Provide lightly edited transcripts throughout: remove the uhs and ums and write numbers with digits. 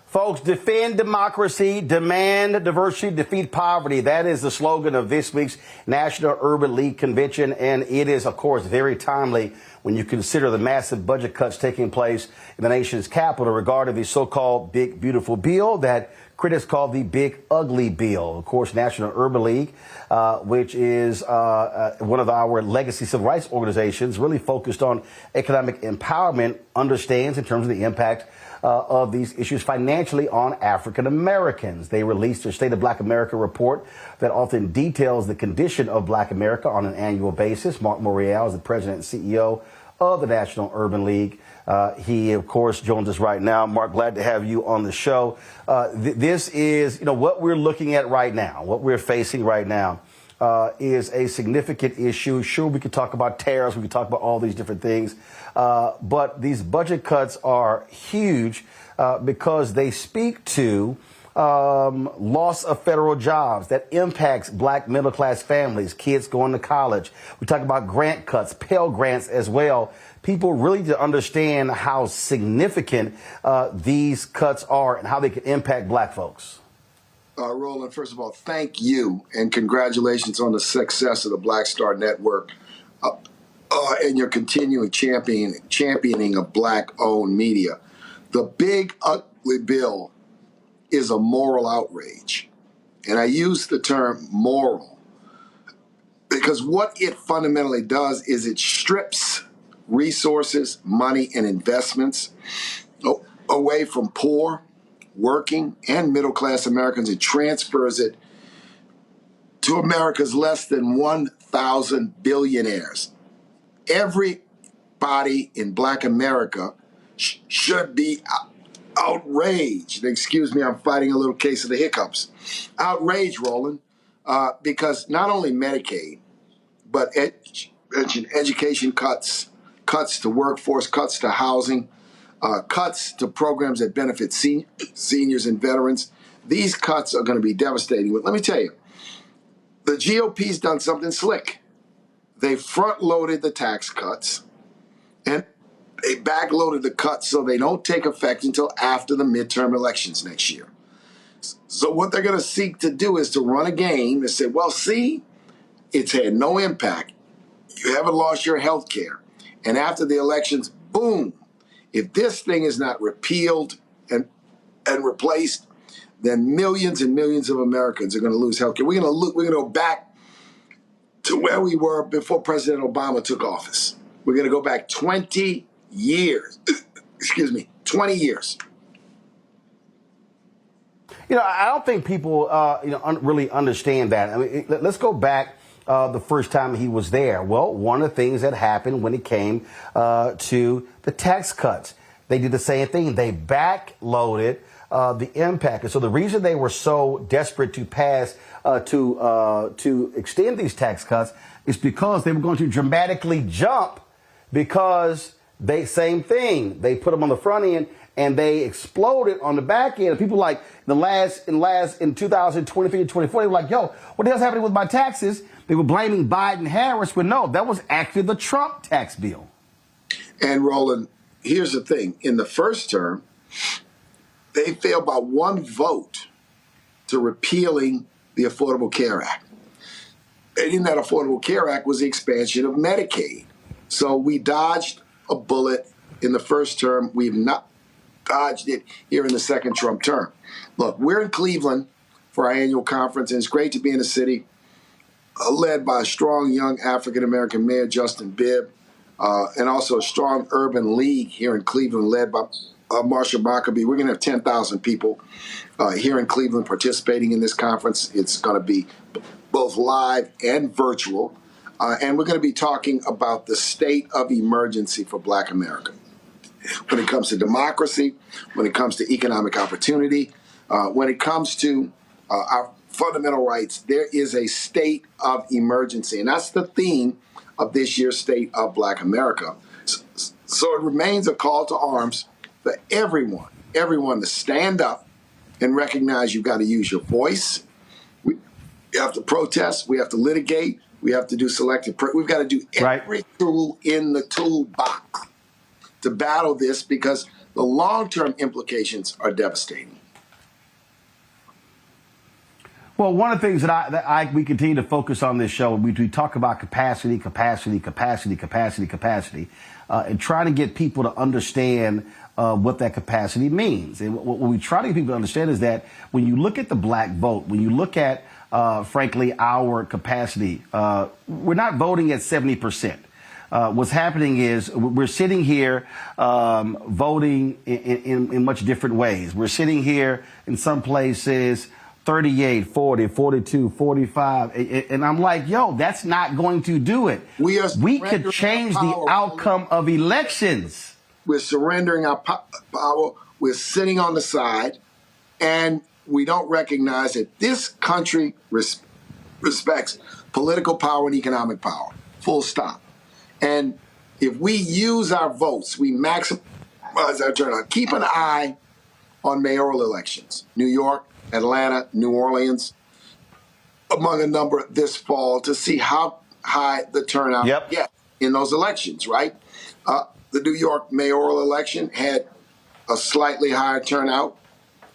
Folks, defend democracy, demand diversity, defeat poverty. That is the slogan of this week's National Urban League Convention, and it is, of course, very timely when you consider the massive budget cuts taking place in the nation's capital regarding the so-called Big Beautiful Bill that critics call the Big Ugly Bill. Of course, National Urban League, which is one of our legacy civil rights organizations, really focused on economic empowerment, understands in terms of the impact of these issues financially on African Americans. They released their State of Black America report that often details the condition of Black America on an annual basis. Marc Morial is the president and CEO of the National Urban League. He, of course, joins us right now. Marc, glad to have you on the show. This is, what we're looking at right now, what we're facing right now. Is a significant issue. Sure, we could talk about tariffs, we could talk about all these different things, but these budget cuts are huge because they speak to loss of federal jobs that impacts Black middle-class families, kids going to college. We talk about grant cuts, Pell Grants as well. People really need to understand how significant these cuts are and how they can impact Black folks. Roland, first of all, thank you and congratulations on the success of the Black Star Network and your continuing championing of Black-owned media. The Big Ugly Bill is a moral outrage. And I use the term moral because what it fundamentally does is it strips resources, money, and investments away from poor, working, and middle-class Americans. It transfers it to America's less than 1,000 billionaires. Everybody in Black America should be outraged. Excuse me, I'm fighting a little case of the hiccups. Outraged, Roland, because not only Medicaid, but education cuts to workforce, cuts to housing, cuts to programs that benefit seniors and veterans. These cuts are going to be devastating. But let me tell you, the GOP's done something slick. They front-loaded the tax cuts, and they back-loaded the cuts so they don't take effect until after the midterm elections next year. So what they're going to seek to do is to run a game and say, well, see, it's had no impact. You haven't lost your health care. And after the elections, boom, if this thing is not repealed and replaced, then millions and millions of Americans are going to lose health care. We're going to go back to where we were before President Obama took office. We're going to go back 20 years. Excuse me, 20 years. I don't think people, really understand that. I mean, let's go back. The first time he was there. Well, one of the things that happened when it came to the tax cuts, they did the same thing. They backloaded the impact. And so the reason they were so desperate to pass, to extend these tax cuts is because they were going to dramatically jump because same thing. They put them on the front end and they exploded on the back end. And people like in 2023 and 24, they were like, yo, what the hell's happening with my taxes? They were blaming Biden-Harris, but no, that was actually the Trump tax bill. And Roland, here's the thing. In the first term, they failed by one vote to repealing the Affordable Care Act. And in that Affordable Care Act was the expansion of Medicaid. So we dodged a bullet in the first term. We've not dodged it here in the second Trump term. Look, we're in Cleveland for our annual conference, and it's great to be in a city led by a strong young African-American mayor, Justin Bibb, and also a strong urban league here in Cleveland led by Marsha Mockaby. We're going to have 10,000 people here in Cleveland participating in this conference. It's going to be both live and virtual, and we're going to be talking about the state of emergency for Black America. When it comes to democracy, when it comes to economic opportunity, when it comes to our fundamental rights, there is a state of emergency. And that's the theme of this year's State of Black America. So it remains a call to arms for everyone to stand up and recognize you've got to use your voice. We have to protest. We have to litigate. We have to do selective. We've got to do every tool in the toolbox to battle this because The long-term implications are devastating. Well, one of the things that we continue to focus on this show, we talk about capacity, and trying to get people to understand what that capacity means. And what we try to get people to understand is that when you look at the black vote, when you look at, frankly, our capacity, we're not voting at 70%. What's happening is we're sitting here voting in much different ways. We're sitting here in some places 38, 40, 42, 45. And I'm like, yo, that's not going to do it. We could change the outcome of elections. We're surrendering our power. We're sitting on the side. And we don't recognize that this country respects political power and economic power. Full stop. And if we use our votes, we maximize our turnout. Keep an eye on mayoral elections. New York, Atlanta, New Orleans, among a number this fall, to see how high the turnout gets in those elections, right? The New York mayoral election had a slightly higher turnout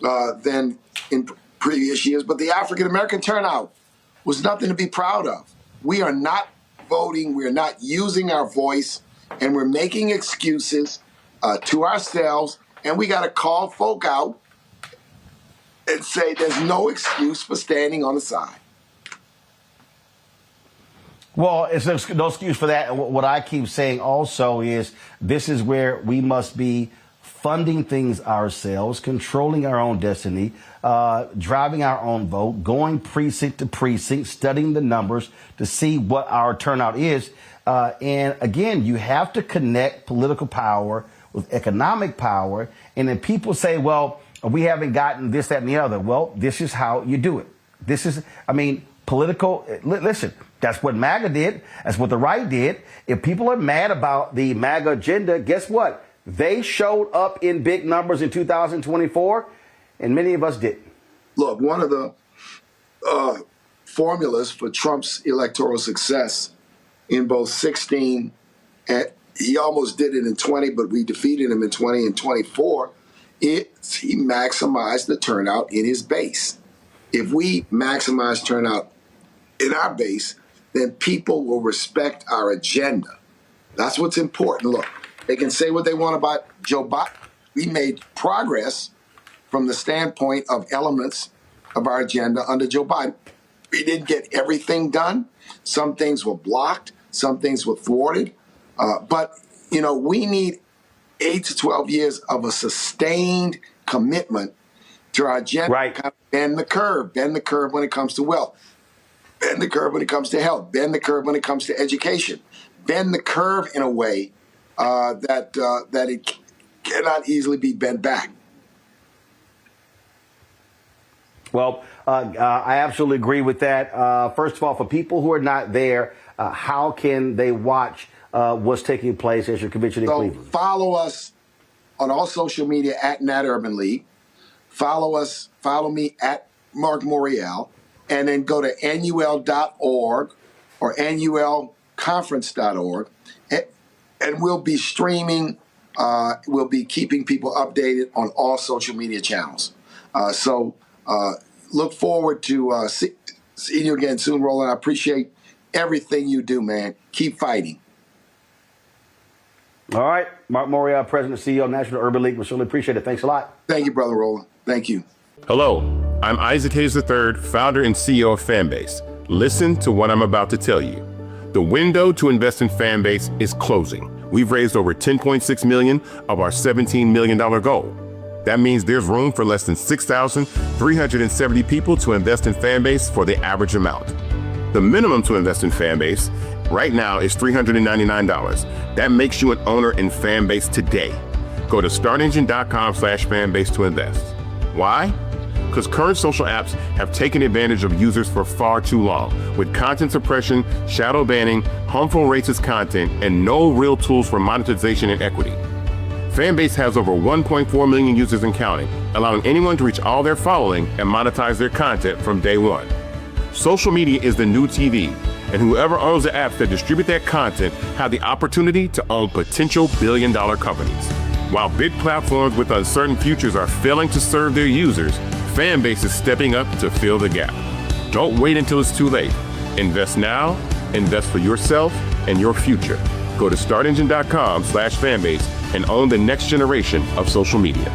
than in previous years, but the African-American turnout was nothing to be proud of. We are not voting, we're not using our voice, and we're making excuses to ourselves, and we got to call folk out and say there's no excuse for standing on the side. Well, it's no excuse for that. What I keep saying also is this is where we must be funding things ourselves, controlling our own destiny, driving our own vote, going precinct to precinct, studying the numbers to see what our turnout is. And again, you have to connect political power with economic power. And then people say, well, we haven't gotten this, that, and the other. Well, this is how you do it. This is, political. Listen, that's what MAGA did. That's what the right did. If people are mad about the MAGA agenda, guess what? They showed up in big numbers in 2024, and many of us didn't. Look, one of the formulas for Trump's electoral success in both 16, and he almost did it in 20, but we defeated him in 20 and 24, he maximized the turnout in his base. If we maximize turnout in our base, then people will respect our agenda. That's what's important. Look, they can say what they want about Joe Biden. We made progress from the standpoint of elements of our agenda under Joe Biden. We didn't get everything done. Some things were blocked. Some things were thwarted. But, we need 8 to 12 years of a sustained commitment to our agenda. Right. Kind of bend the curve when it comes to wealth, bend the curve when it comes to health, bend the curve when it comes to education, bend the curve in a way that it cannot easily be bent back. Well, I absolutely agree with that. First of all, for people who are not there, how can they watch what's taking place at your convention in Cleveland? Follow us on all social media at Nat Urban League. Follow me at Marc Morial, and then go to NUL.org or NULconference.org, and we'll be streaming. We'll be keeping people updated on all social media channels. So look forward to seeing you again soon, Roland. I appreciate everything you do, man. Keep fighting. All right. Marc Morial, President and CEO of National Urban League. We certainly appreciate it. Thanks a lot. Thank you, Brother Roland. Thank you. Hello, I'm Isaac Hayes III, founder and CEO of Fanbase. Listen to what I'm about to tell you. The window to invest in Fanbase is closing. We've raised over $10.6 million of our $17 million goal. That means there's room for less than 6,370 people to invest in Fanbase for the average amount. The minimum to invest in Fanbase right now is $399. That makes you an owner in Fanbase today. Go to startengine.com/fanbase to invest. Why? Because current social apps have taken advantage of users for far too long, with content suppression, shadow banning, harmful racist content, and no real tools for monetization and equity. Fanbase has over 1.4 million users and counting, allowing anyone to reach all their following and monetize their content from day one. Social media is the new TV, and whoever owns the apps that distribute that content have the opportunity to own potential billion-dollar companies. While big platforms with uncertain futures are failing to serve their users, Fanbase is stepping up to fill the gap. Don't wait until it's too late. Invest now, invest for yourself and your future. Go to startengine.com/fanbase and own the next generation of social media.